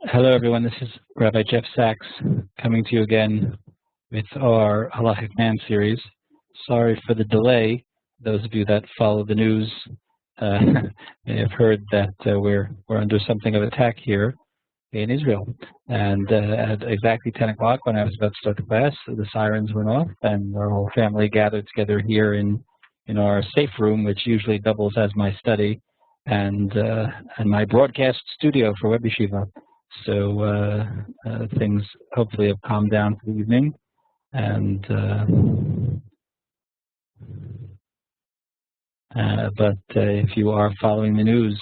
Hello, everyone. This is Rabbi Jeff Sachs coming to you again with our Halakhic Man series. Sorry for the delay. Those of you that follow the news may have heard that we're under something of attack here in Israel. And at exactly 10 o'clock, when I was about to start the class, the sirens went off, and our whole family gathered together here in our safe room, which usually doubles as my study and my broadcast studio for WebYeshiva. So things hopefully have calmed down for the evening, and but if you are following the news,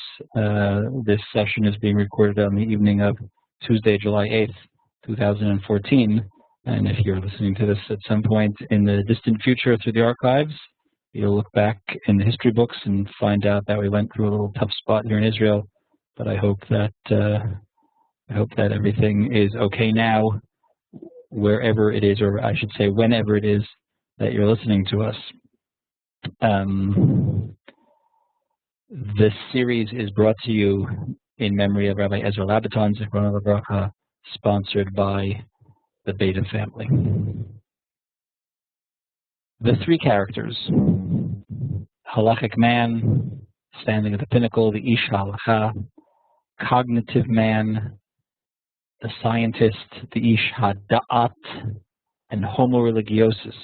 this session is being recorded on the evening of Tuesday, July 8th, 2014. And if you're listening to this at some point in the distant future through the archives, you'll look back in the history books and find out that we went through a little tough spot here in Israel. But I hope that everything is okay now, wherever it is, or I should say whenever it is that you're listening to us. This series is brought to you in memory of Rabbi Ezra Labaton, Zichrono Livracha, sponsored by the Beta family. The three characters: Halakhic Man, standing at the pinnacle, the Ish HaLakha; Cognitive Man, the scientist, the Ish HaDa'at; and Homo Religiosus,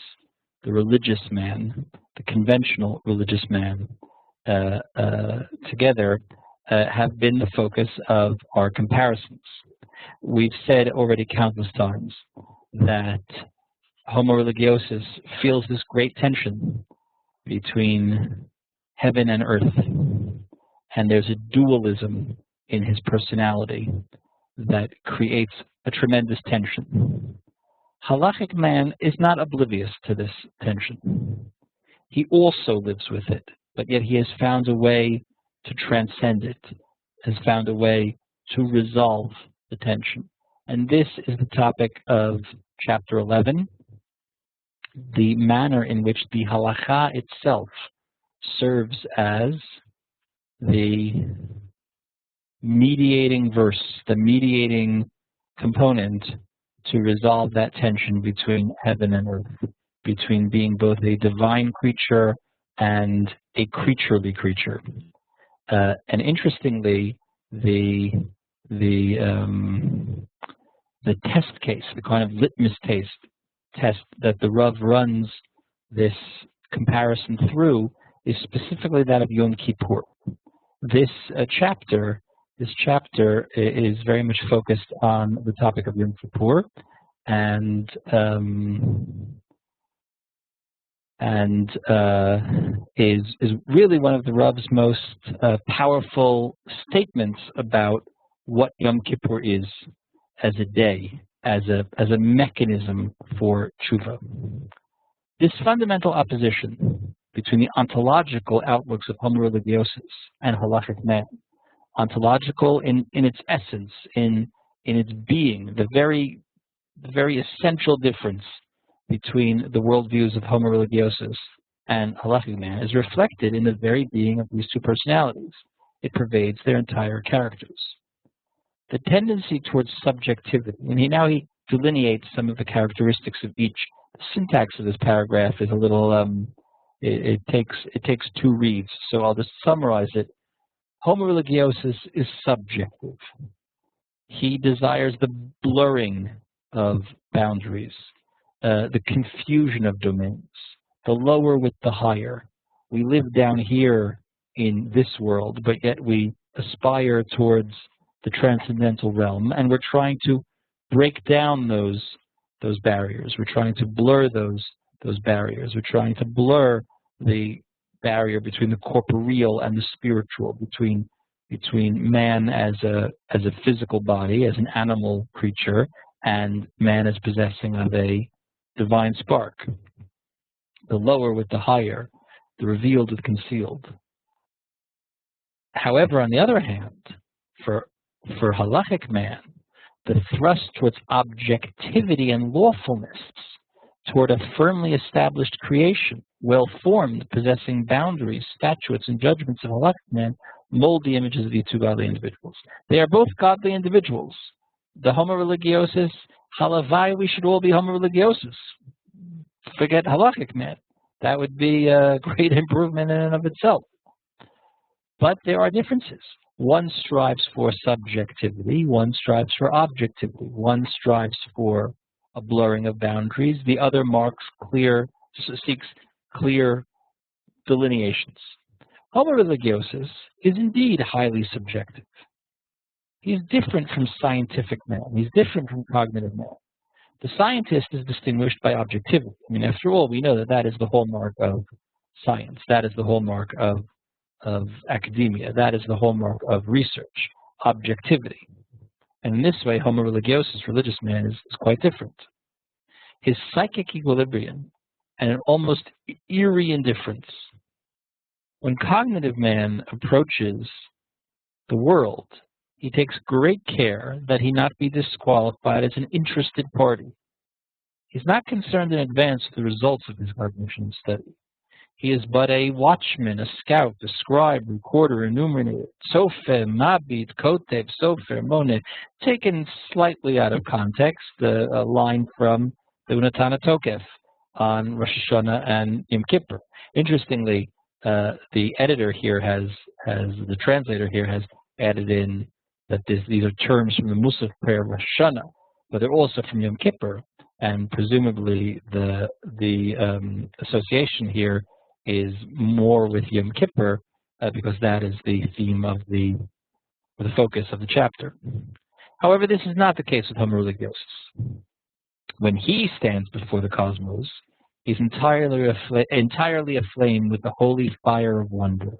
the religious man, the conventional religious man, together have been the focus of our comparisons. We've said already countless times that Homo Religiosus feels this great tension between heaven and earth, and there's a dualism in his personality that creates a tremendous tension. Halakhic Man is not oblivious to this tension. He also lives with it, but yet he has found a way to transcend it, has found a way to resolve the tension. And this is the topic of chapter 11, the manner in which the halakha itself serves as the mediating verse, the mediating component to resolve that tension between heaven and earth, between being both a divine creature and a creaturely creature. And interestingly, the test case, the kind of litmus test that the Rav runs this comparison through, is specifically that of Yom Kippur. This chapter is very much focused on the topic of Yom Kippur, and is really one of the Rav's most powerful statements about what Yom Kippur is as a day, as a mechanism for tshuva. This fundamental opposition between the ontological outlooks of Homo Religiosus and Halakhic Man, ontological in its essence, in its being, the very essential difference between the worldviews of Homo Religiosus and Halakhic Man, is reflected in the very being of these two personalities. It pervades their entire characters. The tendency towards subjectivity, and he delineates some of the characteristics of each. The syntax of this paragraph is a little, it takes two reads, so I'll just summarize it. Homo Religiosus is subjective. He desires the blurring of boundaries, the confusion of domains, the lower with the higher. We live down here in this world, but yet we aspire towards the transcendental realm, and we're trying to break down those barriers. We're trying to blur those barriers. We're trying to blur the barrier between the corporeal and the spiritual, between man as a physical body, as an animal creature, and man as possessing of a divine spark. The lower with the higher, the revealed with concealed. However, on the other hand, for Halakhic Man, the thrust towards objectivity and lawfulness, toward a firmly established creation, well-formed, possessing boundaries, statutes, and judgments of Halakhic Man, mold the images of the two godly individuals. They are both godly individuals, the Homo Religiosus, halavai, we should all be Homo Religiosus. Forget Halakhic Man. That would be a great improvement in and of itself. But there are differences. One strives for subjectivity, one strives for objectivity, one strives for a blurring of boundaries, the other seeks clear delineations. Homo Religiosus is indeed highly subjective. He's different from scientific man. He's different from cognitive man. The scientist is distinguished by objectivity. I mean, after all, we know that that is the hallmark of science. That is the hallmark of academia. That is the hallmark of research, objectivity. And in this way, Homo Religiosus, religious man, is quite different. His psychic equilibrium and an almost eerie indifference. When cognitive man approaches the world, he takes great care that he not be disqualified as an interested party. He's not concerned in advance with the results of his cognition study. He is but a watchman, a scout, a scribe, recorder, enumerator, sofer, mabit, kotev, sofer, moneh, taken slightly out of context, a line from the Unatana Tokef on Rosh Hashanah and Yom Kippur. Interestingly, the editor here the translator here has added in that these are terms from the Musaf prayer of Rosh Hashanah, but they're also from Yom Kippur, and presumably the association here is more with Yom Kippur because that is the theme of the focus of the chapter. However, this is not the case with Homo Religiosus. When he stands before the cosmos, he's entirely aflame with the holy fire of wonder.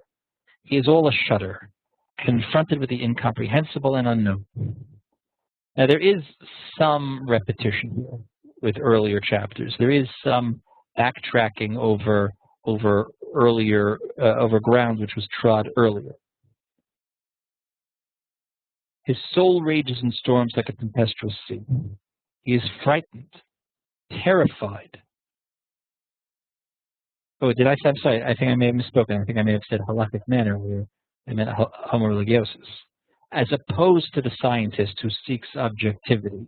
He is all a shudder, confronted with the incomprehensible and unknown. Now, there is some repetition here with earlier chapters. There is some backtracking over ground which was trod earlier. His soul rages in storms like a tempestuous sea. He is frightened, terrified. Oh, did I say? I'm sorry. I think I may have misspoken. I think I may have said Halakhic Man earlier. I meant Homo Religiosus. As opposed to the scientist who seeks objectivity,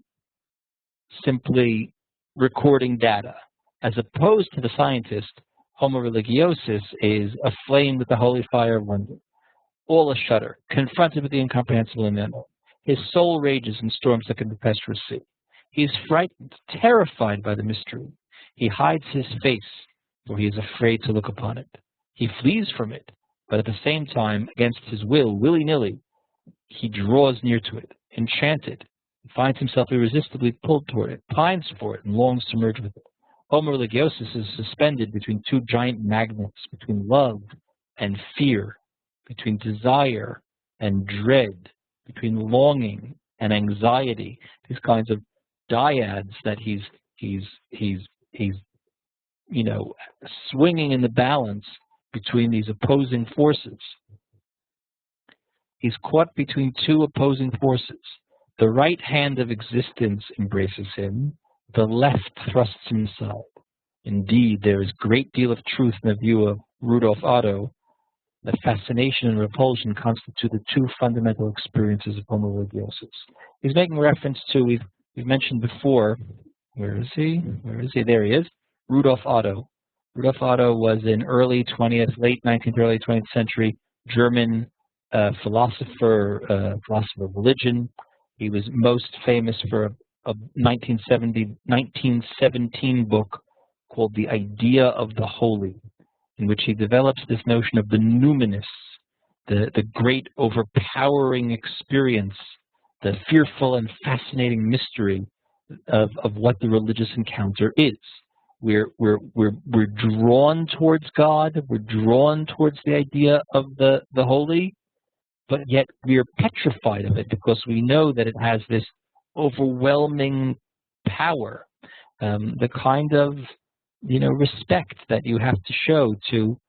simply recording data. As opposed to the scientist, Homo Religiosus is aflame with the holy fire of wonder, all a shudder, confronted with the incomprehensible and unknown. His soul rages in storms like a tempestuous sea. He is frightened, terrified by the mystery. He hides his face, for he is afraid to look upon it. He flees from it, but at the same time, against his will, willy-nilly, he draws near to it, enchanted. He finds himself irresistibly pulled toward it, pines for it, and longs to merge with it. Homo Religiosus is suspended between two giant magnets, between love and fear, between desire and dread, between longing and anxiety. These kinds of dyads that he's swinging in the balance between these opposing forces. He's caught between two opposing forces. The right hand of existence embraces him, the left thrusts him aside. Indeed, there is a great deal of truth in the view of Rudolph Otto that fascination and repulsion constitute the two fundamental experiences of Homo Religiosus. He's making reference to, we've mentioned before, where is he? There he is, Rudolph Otto. Rudolph Otto was an late 19th, early 20th century German philosopher of religion. He was most famous for a 1917 book called The Idea of the Holy, in which he develops this notion of the numinous, the great overpowering experience, the fearful and fascinating mystery of what the religious encounter is. We're drawn towards God, we're drawn towards the idea of the holy, but yet we are petrified of it because we know that it has this overwhelming power, the kind of respect that you have to show to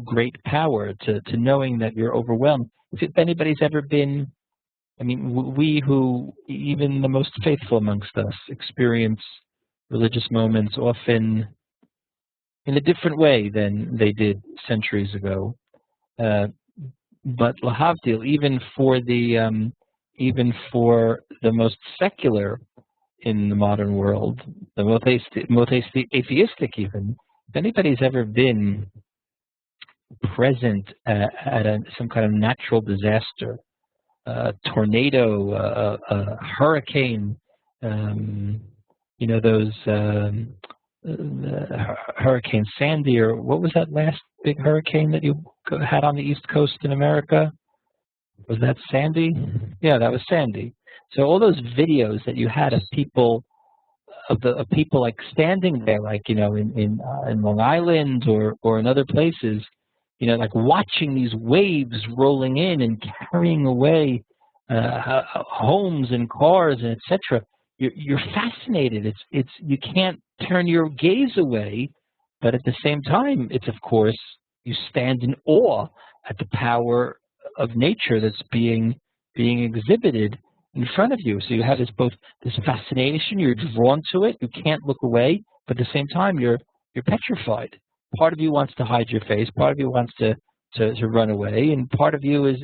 great power, to knowing that you're overwhelmed. If anybody's ever been, we who, even the most faithful amongst us, experience religious moments often in a different way than they did centuries ago. But lahavdil, even for the even for the most secular in the modern world, the most atheistic even, if anybody's ever been present at some kind of natural disaster, tornado, hurricane, those Hurricane Sandy, or what was that last big hurricane that you had on the East Coast in America? Was that Sandy? Yeah, that was Sandy. So all those videos that you had of people like standing there, like in Long Island or in other places, like watching these waves rolling in and carrying away homes and cars and etc. You're fascinated. It's you can't turn your gaze away, but at the same time, it's of course you stand in awe at the power of nature that's being exhibited in front of you. So you have this fascination, you're drawn to it, you can't look away, but at the same time you're petrified. Part of you wants to hide your face, part of you wants to run away, and part of you is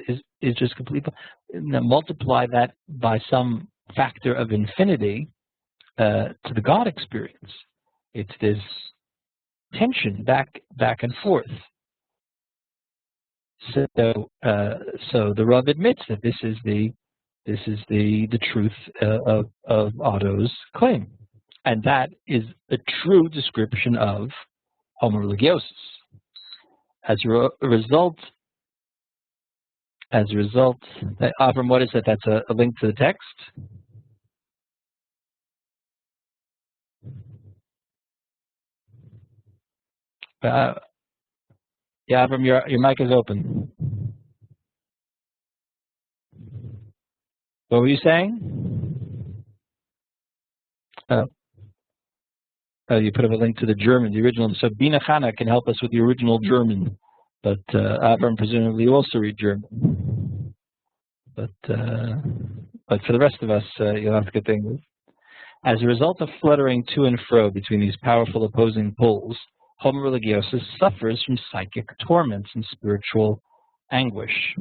just completely. Multiply that by some factor of infinity to the God experience. It's this tension back and forth. So the Rav admits that this is the truth of Otto's claim, and that is a true description of Homo Religiosus. As a result, Avram, what is it? That's a link to the text. Yeah, Avram, your mic is open. What were you saying? You put up a link to the German, the original. So Bina Chana can help us with the original German, but Avram presumably also read German. But for the rest of us, you'll have to get the English. As a result of fluttering to and fro between these powerful opposing poles, Homo Religiosus suffers from psychic torments and spiritual anguish.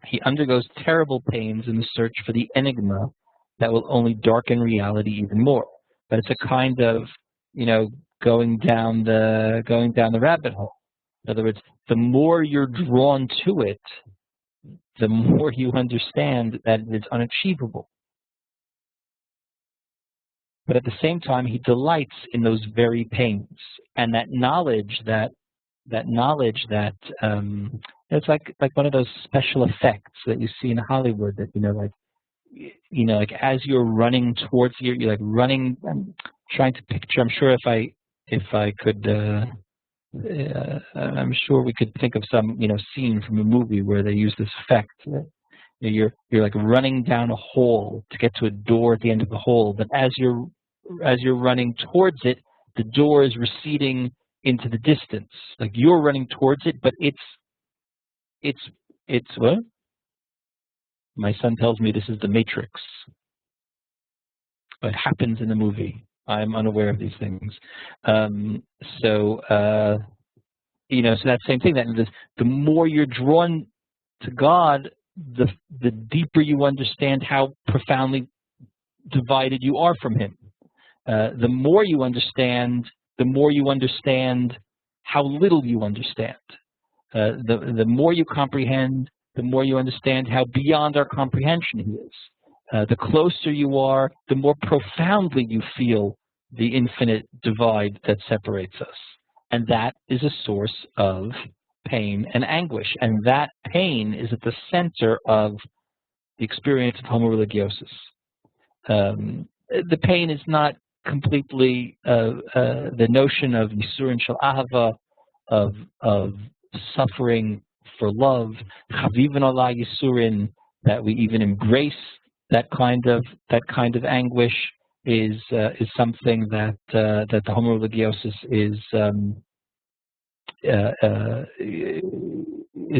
He undergoes terrible pains in the search for the enigma that will only darken reality even more. But it's a kind of, going down the rabbit hole. In other words, the more you're drawn to it, the more you understand that it is unachievable. But at the same time, he delights in those very pains, and that knowledge that it's like one of those special effects that you see in Hollywood. That like as you're running towards you're like running. I'm trying to picture. I'm sure if I could. I'm sure we could think of some scene from a movie where they use this effect. You're like running down a hall to get to a door at the end of the hall, but as you're running towards it, the door is receding into the distance. Like you're running towards it, but it's what? My son tells me this is the Matrix. It happens in the movie. I'm unaware of these things. So that same thing. That the more you're drawn to God, the deeper you understand how profoundly divided you are from Him. The more you understand how little you understand. The more you comprehend, the more you understand how beyond our comprehension He is. The closer you are, the more profoundly you feel the infinite divide that separates us. And that is a source of pain and anguish. And that pain is at the center of the experience of Homo Religiosus. The pain is not completely the notion of Yisurin Shel Ahava, of suffering for love, Chavivin Ola Yisurin, that we even embrace that kind of anguish is something that the Homo Religiosus is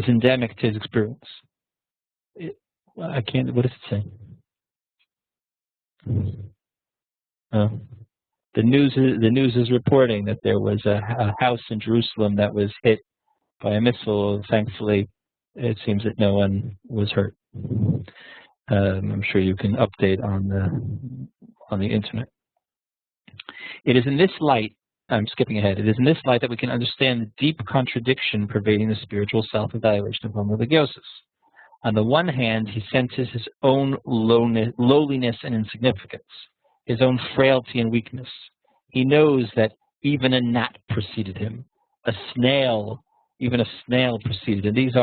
endemic to his experience. I can't. What does it say? The news is reporting that there was a house in Jerusalem that was hit by a missile. Thankfully, It seems that no one was hurt. I'm sure you can update on the internet. It is in this light, I'm skipping ahead, it is in this light that we can understand the deep contradiction pervading the spiritual self-evaluation of Homo Religiosus. On the one hand, he senses his own lowliness and insignificance, his own frailty and weakness. He knows that even a gnat preceded him, even a snail preceded him. These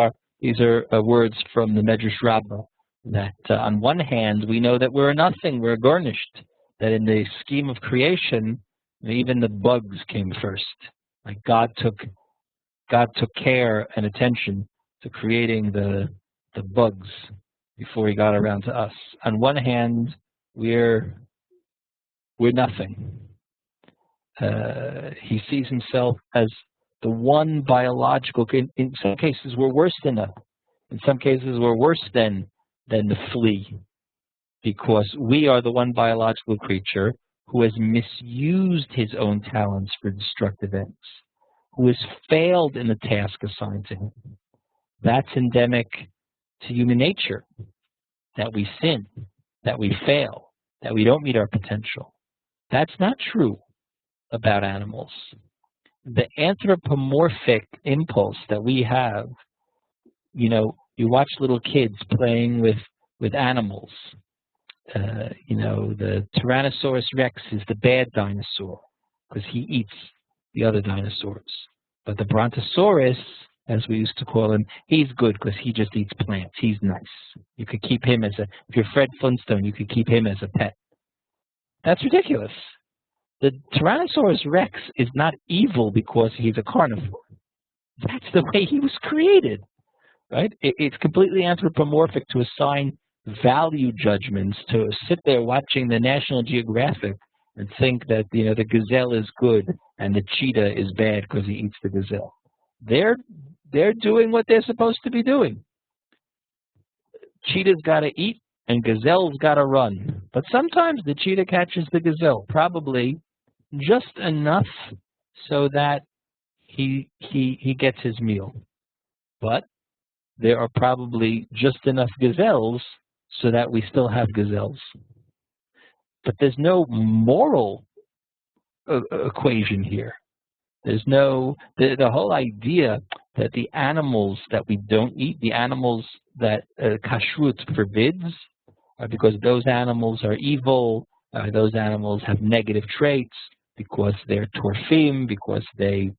are words from the Medrash Rabbah, that on one hand, we know that we're a nothing, we're garnished, that in the scheme of creation, even the bugs came first. Like God took care and attention to creating the bugs before he got around to us. On one hand, we're nothing. He sees himself as the one biological. In some cases, we're worse than that. In some cases, we're worse than the flea, because we are the one biological creature who has misused his own talents for destructive ends, who has failed in the task assigned to him. That's endemic to human nature, that we sin, that we fail, that we don't meet our potential. That's not true about animals. The anthropomorphic impulse that we have, you watch little kids playing with animals. The Tyrannosaurus Rex is the bad dinosaur because he eats the other dinosaurs. But the Brontosaurus, as we used to call him, he's good because he just eats plants. He's nice. You could keep him if you're Fred Flintstone, you could keep him as a pet. That's ridiculous. The Tyrannosaurus Rex is not evil because he's a carnivore. That's the way he was created, right? It's completely anthropomorphic to assign value judgments, to sit there watching the National Geographic and think that the gazelle is good and the cheetah is bad because he eats the gazelle. They're doing what they're supposed to be doing. Cheetah's got to eat and gazelle's got to run. But sometimes the cheetah catches the gazelle, probably just enough so that he gets his meal. But there are probably just enough gazelles so that we still have gazelles. But there's no moral equation here. There's no, the whole idea that the animals that we don't eat, the animals that kashrut forbids, because those animals are evil, those animals have negative traits, because they're torfim, because they're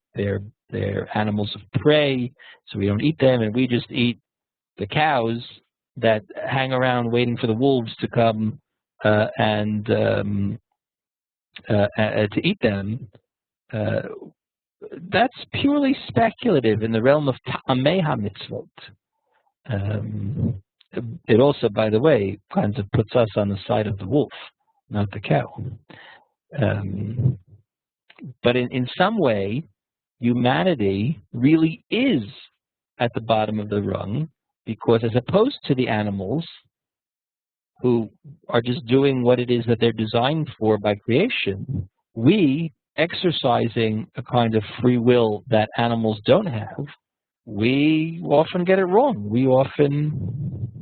animals of prey, so we don't eat them, and we just eat the cows that hang around waiting for the wolves to come and to eat them. That's purely speculative in the realm of ta'amei hamitzvot. It also, by the way, kind of puts us on the side of the wolf, not the cow. But in some way, humanity really is at the bottom of the rung, because as opposed to the animals who are just doing what it is that they're designed for by creation, we, exercising a kind of free will that animals don't have, we often get it wrong. We often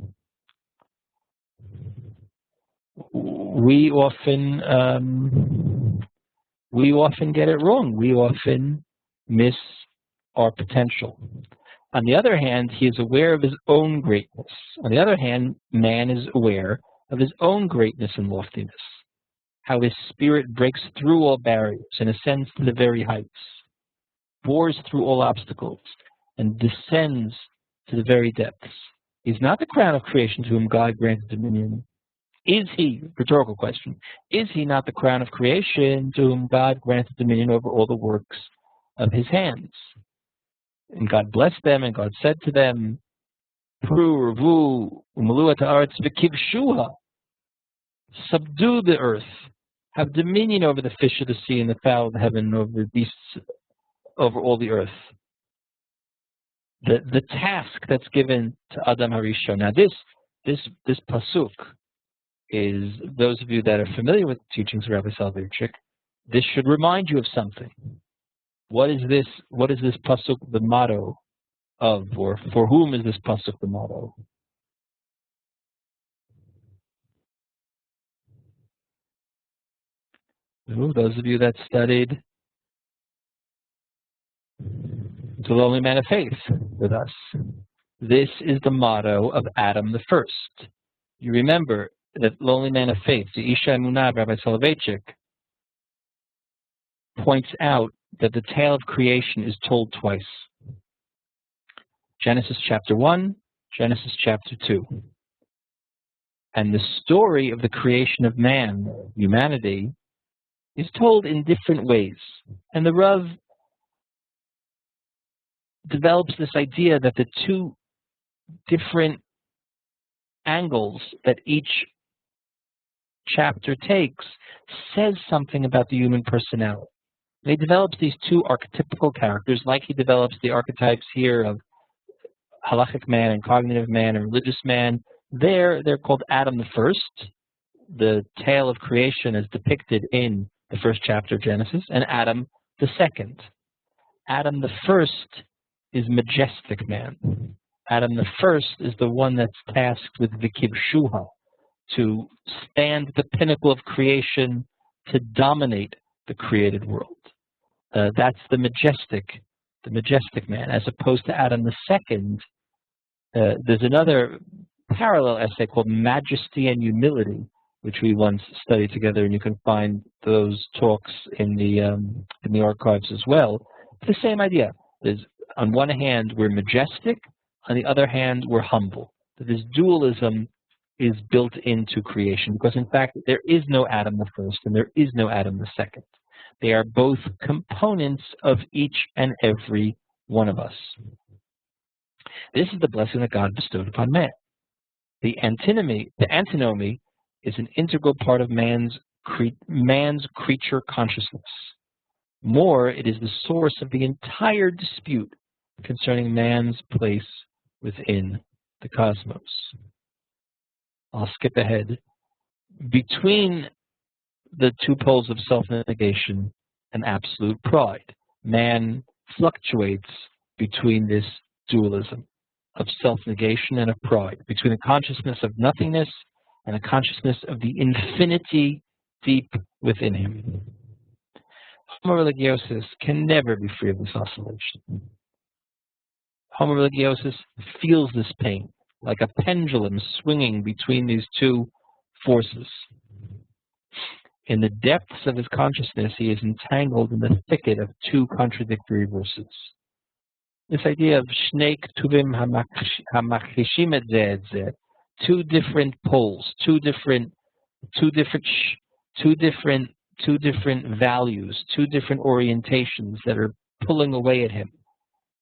get it wrong. We often miss our potential. On the other hand, he is aware of his own greatness. On the other hand, man is aware of his own greatness and loftiness, how his spirit breaks through all barriers and ascends to the very heights, bores through all obstacles, and descends to the very depths. He is not the crown of creation to whom God granted dominion. Is he, rhetorical question, is he not the crown of creation to whom God granted dominion over all the works of his hands? And God blessed them, and God said to them, Pru, Revu, Umaluat Haaretz v'kivshuha, subdue the earth, have dominion over the fish of the sea and the fowl of the heaven, and over the beasts, over all the earth. The task that's given to Adam Harishon. Now this pasuk is, those of you that are familiar with the teachings of Rabbi Soloveitchik, this should remind you of something. What is this pasuk, the motto of, or for whom is this pasuk the motto? Those of you that studied the Lonely Man of Faith with us. This is the motto of Adam the First. You remember that Lonely Man of Faith, the Isha Emunah, Rabbi Soloveitchik, points out that the tale of creation is told twice. Genesis chapter 1, Genesis chapter 2. And the story of the creation of man, humanity, is told in different ways. And the Rav develops this idea that the two different angles that each chapter takes says something about the human personality. He develops these two archetypical characters, like he develops the archetypes here of Halakhic man and cognitive man and religious man. They're called Adam the First. The tale of creation is depicted in the first chapter of Genesis, and Adam the Second. Adam the First is majestic man. Adam the First is the one that's tasked with vikibshuha, to stand at the pinnacle of creation, to dominate the created world. That's the majestic man, as opposed to Adam the Second. There's another parallel essay called Majesty and Humility, which we once studied together, and you can find those talks in the archives as well. The same idea. There's, on one hand, we're majestic. On the other hand, we're humble. This dualism is built into creation, because in fact there is no Adam the First and there is no Adam the Second. They are both components of each and every one of us. This is the blessing that God bestowed upon man. The antinomy is an integral part of man's creature consciousness. More, it is the source of the entire dispute concerning man's place within the cosmos. I'll skip ahead. Between the two poles of self-negation and absolute pride, man fluctuates between this dualism of self-negation and of pride, between a consciousness of nothingness and a consciousness of the infinity deep within him. Homo Religiosus can never be free of this oscillation. Homo Religiosus feels this pain, like a pendulum swinging between these two forces. In the depths of his consciousness, he is entangled in the thicket of two contradictory verses. This idea of Shnei Ktuvim Hamachishim et Zeh et Zeh, two different poles, two different values, two different orientations that are pulling away at him.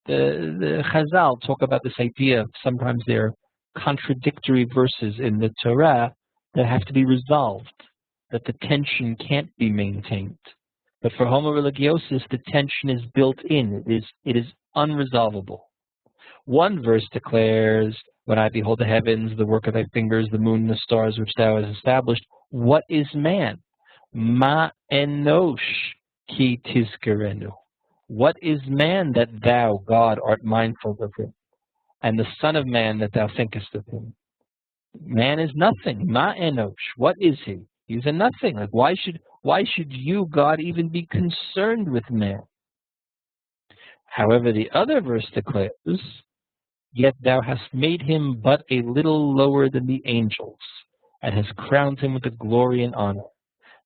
The Chazal talk about this idea of sometimes there are contradictory verses in the Torah that have to be resolved, that the tension can't be maintained. But for Homo Religiosus, the tension is built in. It is unresolvable. One verse declares, when I behold the heavens, the work of thy fingers, the moon and the stars which thou hast established, what is man? Ma enosh ki tizkerenu. What is man that thou, God, art mindful of him, and the Son of Man that thou thinkest of him? Man is nothing. Ma enosh. What is he? He's a nothing. Like why should you, God, even be concerned with man? However, the other verse declares, yet thou hast made him but a little lower than the angels, and hast crowned him with the glory and honor.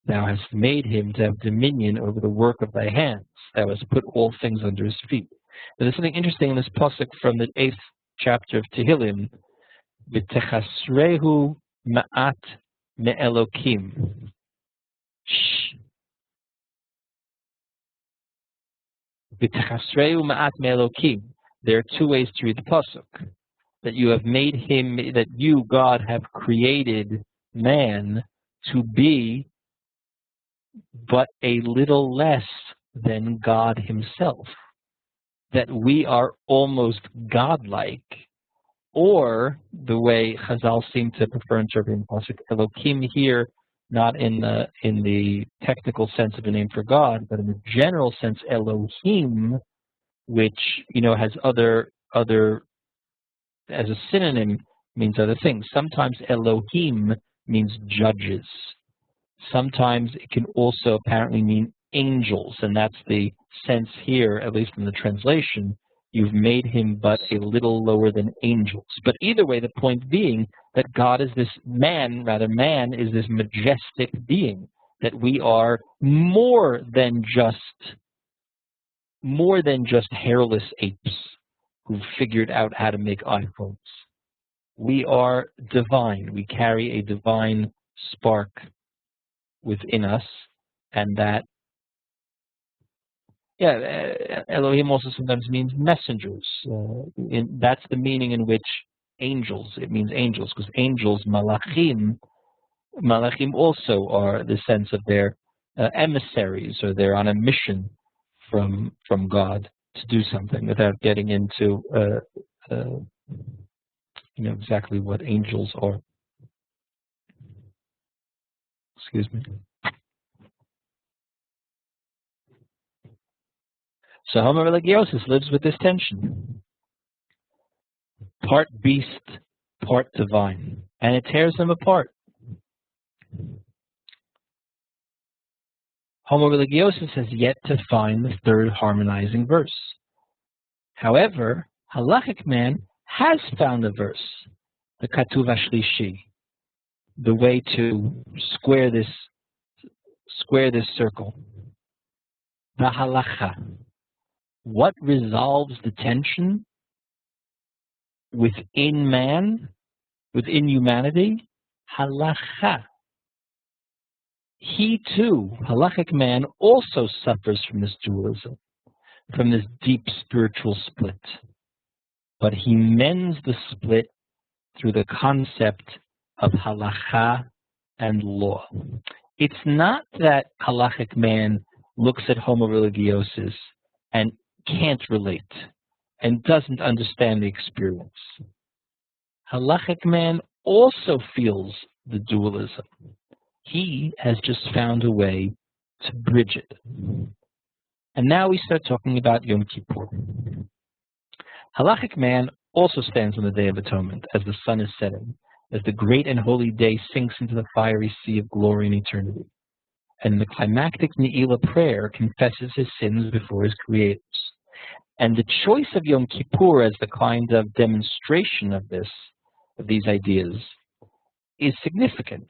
Thou hast made him to have dominion over the work of thy hands. Thou hast put all things under his feet. Now, there's something interesting in this pasuk from the 8th chapter of Tehillim. V'techasrehu ma'at me'elokim. V'techasrehu ma'at me'elokim. There are two ways to read the pasuk. That you have made him, that you, God, have created man to be but a little less than God himself. That we are almost godlike, or the way Chazal seem to prefer interpreting the pasuk, Elokim here, not in the technical sense of a name for God, but in the general sense, Elohim, which has other other, as a synonym, means other things. Sometimes Elohim means judges. Sometimes it can also apparently mean angels, and that's the sense here, at least in the translation. You've made him but a little lower than angels. But either way, the point being that God is this man is this majestic being, that we are more than just hairless apes who figured out how to make iPhones. We are divine. We carry a divine spark within us, and that, Elohim also sometimes means messengers. That's the meaning in which angels, it means angels, because angels, malachim also are the sense of their emissaries, or they're on a mission from God to do something, without getting into exactly what angels are. Excuse me. So Homo Religiosus lives with this tension. Part beast, part divine. And it tears them apart. Homo Religiosus has yet to find the third harmonizing verse. However, Halakhic Man has found a verse, the Katuv Ashlishi, the way to square this circle. The Halakha. What resolves the tension within man, within humanity? Halakha. He too, Halakhic Man, also suffers from this dualism, from this deep spiritual split. But he mends the split through the concept of halakha and law. It's not that Halakhic Man looks at Homo Religiosus and can't relate and doesn't understand the experience. Halakhic Man also feels the dualism. He has just found a way to bridge it. And now we start talking about Yom Kippur. Halakhic Man also stands on the Day of Atonement as the sun is setting, as the great and holy day sinks into the fiery sea of glory and eternity. And the climactic Ne'ilah prayer confesses his sins before his creators. And the choice of Yom Kippur as the kind of demonstration of these ideas, is significant,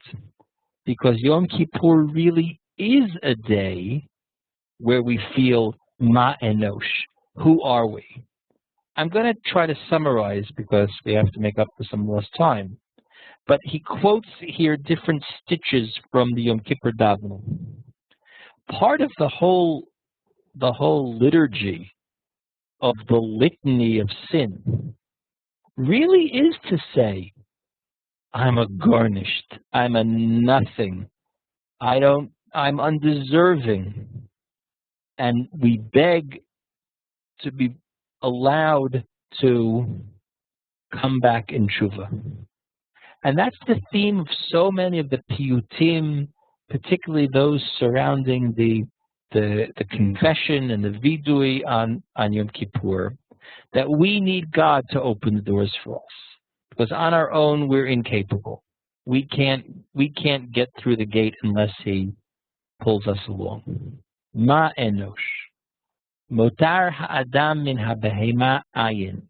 because Yom Kippur really is a day where we feel ma enosh, who are we? I'm going to try to summarize because we have to make up for some lost time. But he quotes here different stitches from the Yom Kippur davening. Part of the whole liturgy of the litany of sin really is to say, I'm a garnished, I'm a nothing, I'm undeserving. And we beg to be allowed to come back in tshuva. And that's the theme of so many of the piyutim, particularly those surrounding the confession and the vidui on Yom Kippur, that we need God to open the doors for us. Because on our own, we're incapable. We can't get through the gate unless He pulls us along. Ma enosh. Motar ha'adam min ha'behema ayin.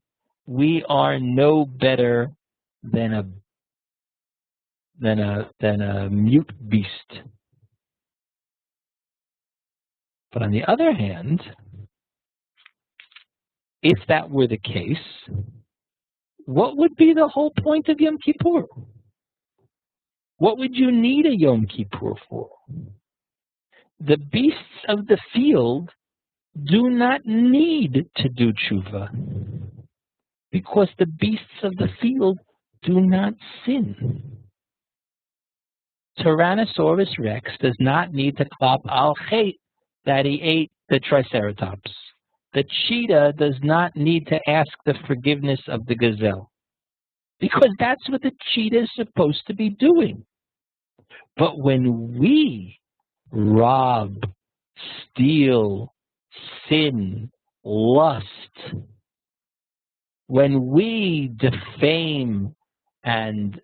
We are no better than a mute beast. But on the other hand, if that were the case, what would be the whole point of Yom Kippur? What would you need a Yom Kippur for? The beasts of the field do not need to do tshuva, because the beasts of the field do not sin. Tyrannosaurus rex does not need to klop al chet that he ate the triceratops. The cheetah does not need to ask the forgiveness of the gazelle, because that's what the cheetah is supposed to be doing. But when we rob, steal, sin, lust, when we defame and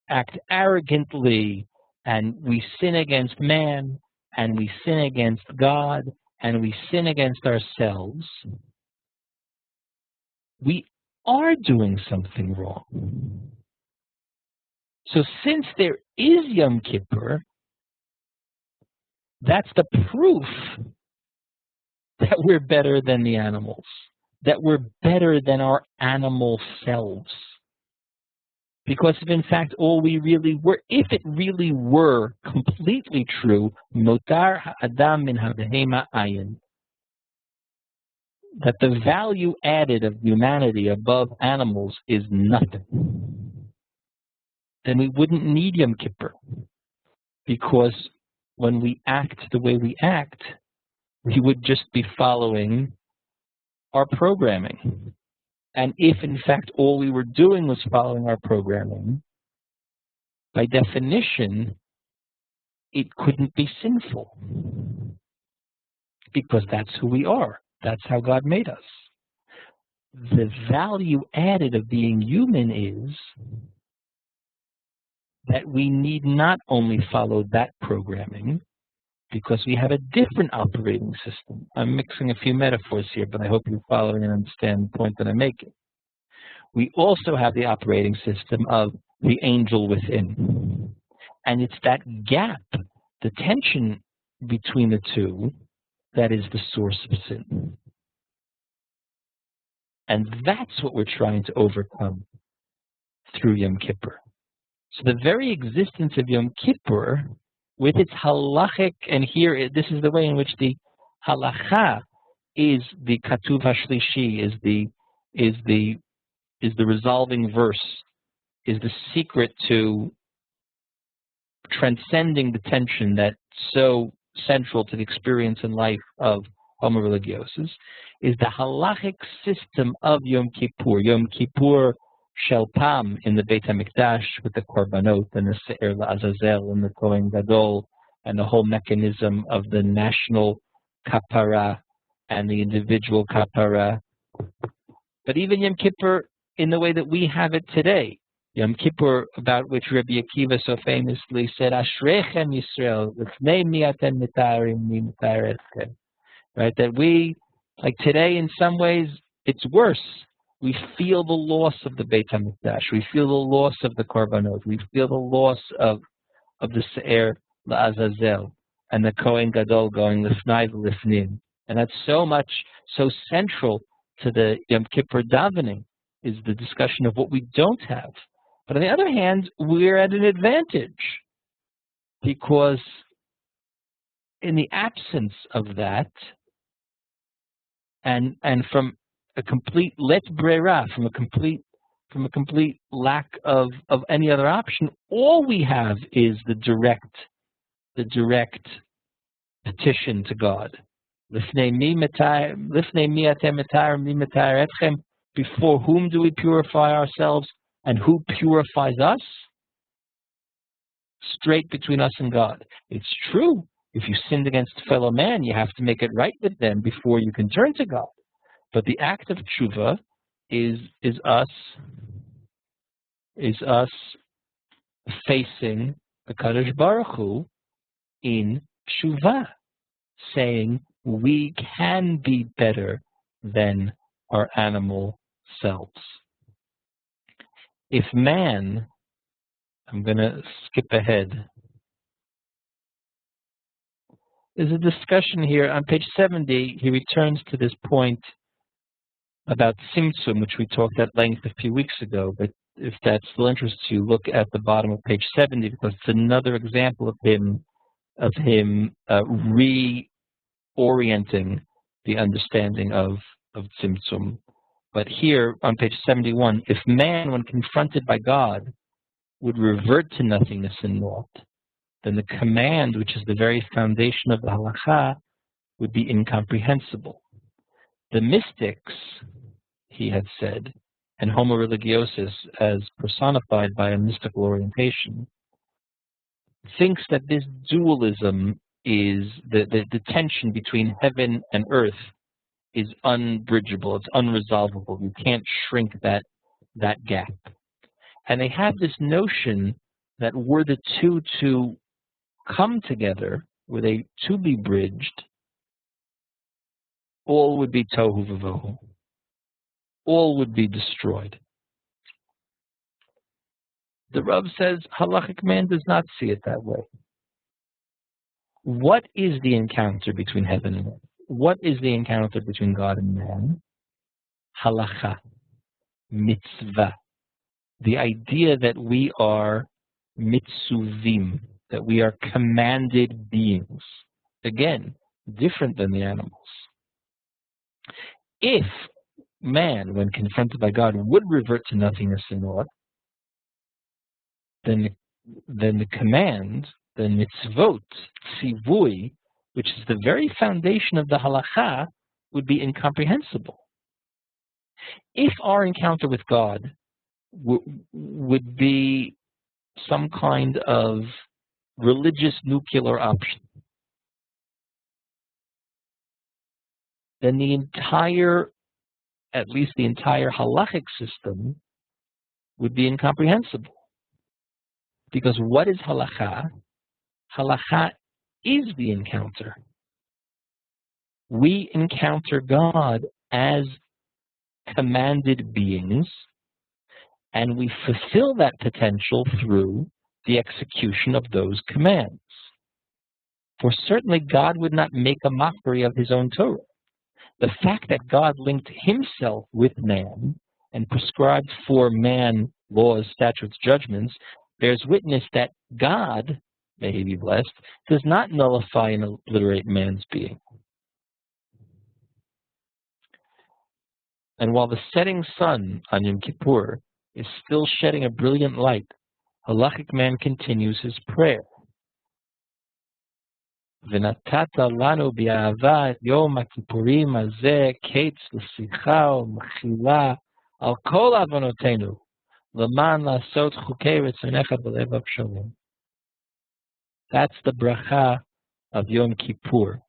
act arrogantly, and we sin against man, and we sin against God, and we sin against ourselves, we are doing something wrong. So since there is Yom Kippur, that's the proof that we're better than the animals, that we're better than our animal selves. Because if in fact all we really were, if it really were completely true, Motar ha'adam min habehema ayin, that the value added of humanity above animals is nothing, then we wouldn't need Yom Kippur. Because when we act the way we act, we would just be following our programming. And if, in fact, all we were doing was following our programming, by definition, it couldn't be sinful. Because that's who we are. That's how God made us. The value added of being human is that we need not only follow that programming, because we have a different operating system. I'm mixing a few metaphors here, but I hope you're following and understand the point that I'm making. We also have the operating system of the angel within. And it's that gap, the tension between the two, that is the source of sin. And that's what we're trying to overcome through Yom Kippur. So the very existence of Yom Kippur, with its halachic, and here this is the way in which the halakha is the katuv hashlishi, is the resolving verse, is the secret to transcending the tension that's so central to the experience and life of Homo Religiosus, is the halachic system of Yom Kippur. Yom Kippur Shel Pam in the Beit HaMikdash with the Korbanot and the Se'er La'azazel and the Kohen Gadol and the whole mechanism of the national kapara and the individual kapara. But even Yom Kippur in the way that we have it today, Yom Kippur, about which Rabbi Akiva so famously said, Ashrechem Yisrael, L'fnei mi atem mitarim mi mitair etchem. Right? That we, like today in some ways, it's worse. We feel the loss of the Beit HaMikdash. We feel the loss of the Korbanot. We feel the loss of the Se'er La'azazel and the Kohen Gadol going L'fnai v'Lifnim. And that's so central to the Yom Kippur davening, is the discussion of what we don't have. But on the other hand, we're at an advantage, because in the absence of that, and from a complete let brera, from a complete lack of any other option, all we have is the direct petition to God. Before whom do we purify ourselves, and who purifies us? Straight between us and God. It's true, if you sinned against a fellow man, you have to make it right with them before you can turn to God. But the act of tshuva is us facing the Kadosh Baruch Hu in tshuva, saying we can be better than our animal selves. If man, I'm going to skip ahead. There's a discussion here on page 70. He returns to this point about Tzimtzum, which we talked at length a few weeks ago. But if that still interests you, look at the bottom of page 70, because it's another example of him reorienting the understanding of Tzimtzum. But here on page 71, if man, when confronted by God, would revert to nothingness and naught, then the command, which is the very foundation of the halakha, would be incomprehensible. The mystics, he had said, and Homo Religiosus, as personified by a mystical orientation, thinks that this dualism is the tension between heaven and earth, is unbridgeable, it's unresolvable. You can't shrink that gap. And they have this notion that were the two to come together, were they to be bridged, all would be tohu vavohu. All would be destroyed. The Rav says Halakhic Man does not see it that way. What is the encounter between heaven and earth? What is the encounter between God and man? Halakha, mitzvah. The idea that we are mitzuvim, that we are commanded beings. Again, different than the animals. If man, when confronted by God, would revert to nothingness and naught, then the command, the mitzvot, tzivui, which is the very foundation of the halakha, would be incomprehensible. If our encounter with God would be some kind of religious nuclear option, then at least the entire halachic system would be incomprehensible. Because what is halakha? Halakha is the encounter. We encounter God as commanded beings, and we fulfill that potential through the execution of those commands. For certainly God would not make a mockery of his own Torah. The fact that God linked himself with man and prescribed for man laws, statutes, judgments, bears witness that God, may he be blessed, does not nullify and obliterate man's being. And while the setting sun on Yom Kippur is still shedding a brilliant light, Halakhic Man continues his prayer. ונתת לנו באהבה את יום הכיפורים הזה קץ לשיחה ומחילה על כל עוונותינו למען לעשות חוקי רצונך בלב אבשלום. That's the bracha of Yom Kippur,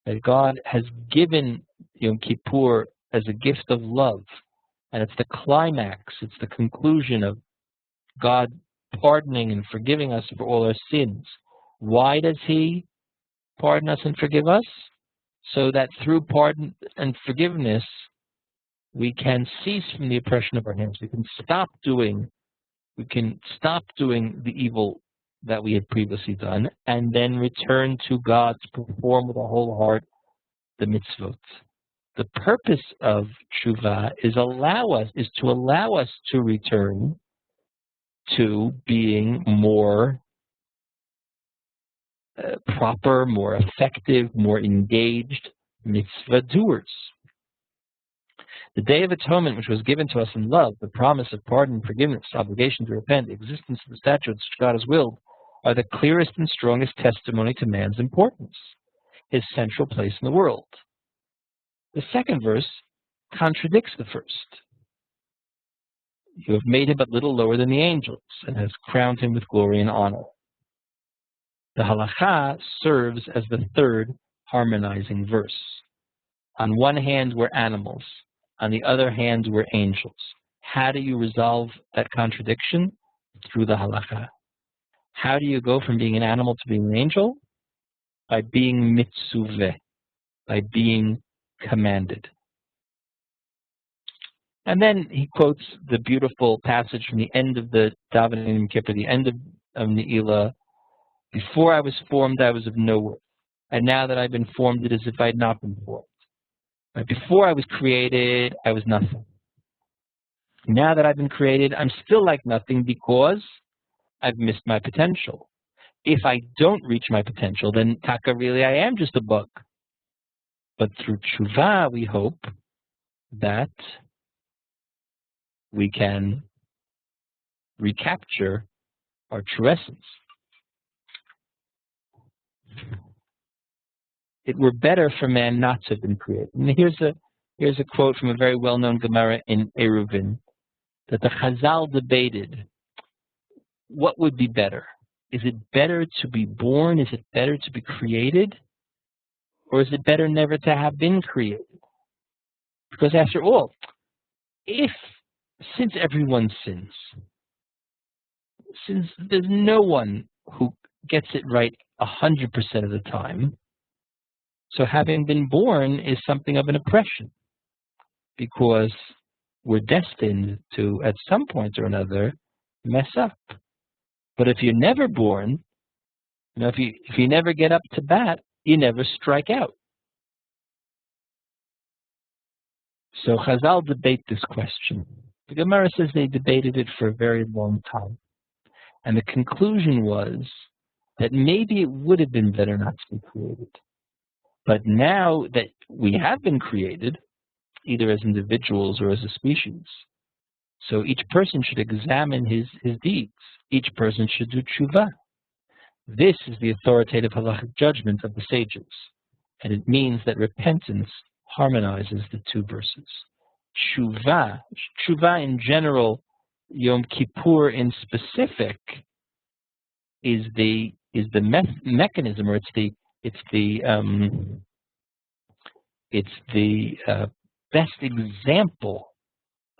that God has given Yom Kippur as a gift of love, and it's the climax, it's the conclusion of God pardoning and forgiving us for all our sins. Why does he pardon us and forgive us? So that through pardon and forgiveness, we can cease from the oppression of our hands. We can stop doing the evil that we had previously done, and then return to God to perform with a whole heart the mitzvot. The purpose of tshuva is to allow us to return to being more proper, more effective, more engaged mitzvah doers. The Day of Atonement, which was given to us in love, the promise of pardon, forgiveness, obligation to repent, the existence of the statutes which God has willed, are the clearest and strongest testimony to man's importance, his central place in the world. The second verse contradicts the first. You have made him but little lower than the angels, and has crowned him with glory and honor. The halakha serves as the third harmonizing verse. On one hand, we're animals. On the other hand, we're angels. How do you resolve that contradiction? Through the halakha. How do you go from being an animal to being an angel? By being mitzuveh, by being commanded. And then he quotes the beautiful passage from the end of the Davening Yom Kippur, the end of Ne'ilah. Before I was formed, I was of no worth. And now that I've been formed, it is as if I had not been formed. Right? Before I was created, I was nothing. Now that I've been created, I'm still like nothing because I've missed my potential. If I don't reach my potential, then taka really I am just a bug. But through tshuva, we hope that we can recapture our true essence. It were better for man not to have been created. And here's a quote from a very well-known Gemara in Eruvin, that the Chazal debated, what would be better? Is it better to be born? Is it better to be created? Or is it better never to have been created? Because after all, since everyone sins, since there's no one who gets it right 100% of the time, so having been born is something of an oppression, because we're destined to, at some point or another, mess up. But if you're never born, if you never get up to bat, you never strike out. So Chazal debate this question. The Gemara says they debated it for a very long time. And the conclusion was that maybe it would have been better not to be created. But now that we have been created, either as individuals or as a species, so each person should examine his deeds. Each person should do tshuva. This is the authoritative halachic judgment of the sages. And it means that repentance harmonizes the two verses. Tshuva in general, Yom Kippur in specific, is the mechanism, or it's the best example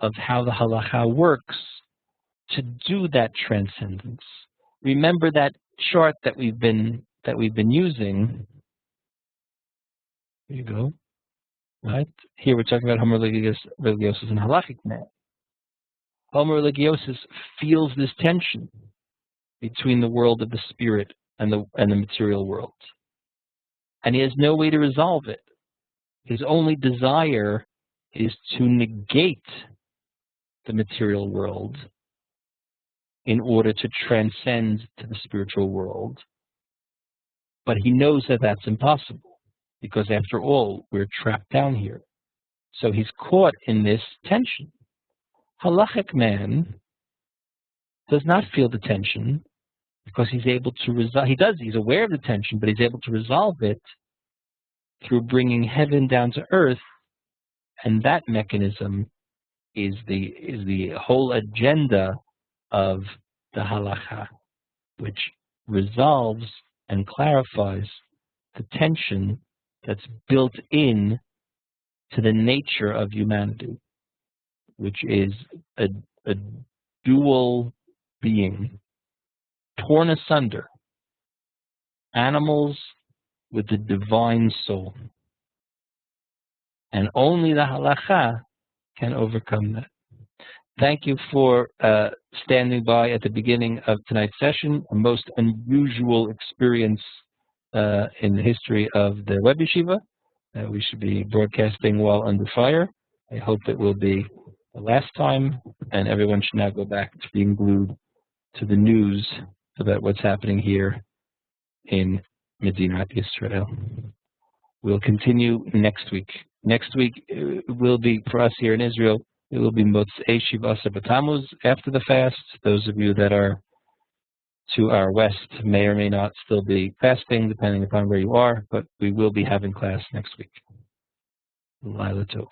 of how the halakha works to do that transcendence. Remember that chart that we've been using. There you go. Right here, we're talking about Homo Religiosus and Halakhic Man. Homo Religiosus feels this tension between the world of the spirit and the material world, and he has no way to resolve it. His only desire is to negate the material world in order to transcend to the spiritual world. But he knows that that's impossible, because after all, we're trapped down here. So he's caught in this tension. Halakhic Man does not feel the tension, because he's able to resolve. He's aware of the tension, but he's able to resolve it through bringing heaven down to earth, and that mechanism is the whole agenda of the halakha, which resolves and clarifies the tension that's built in to the nature of humanity, which is a dual being, torn asunder, animals with the divine soul. And only the halakha can overcome that. Thank you for standing by at the beginning of tonight's session, a most unusual experience in the history of the WebYeshiva. We should be broadcasting while under fire. I hope it will be the last time, and everyone should now go back to being glued to the news about what's happening here in Medinat Israel. We'll continue next week. Next week will be, for us here in Israel, it will be Motzei Shiv'asa B'Tammuz after the fast. Those of you that are to our west may or may not still be fasting, depending upon where you are, but we will be having class next week. Laila Tov.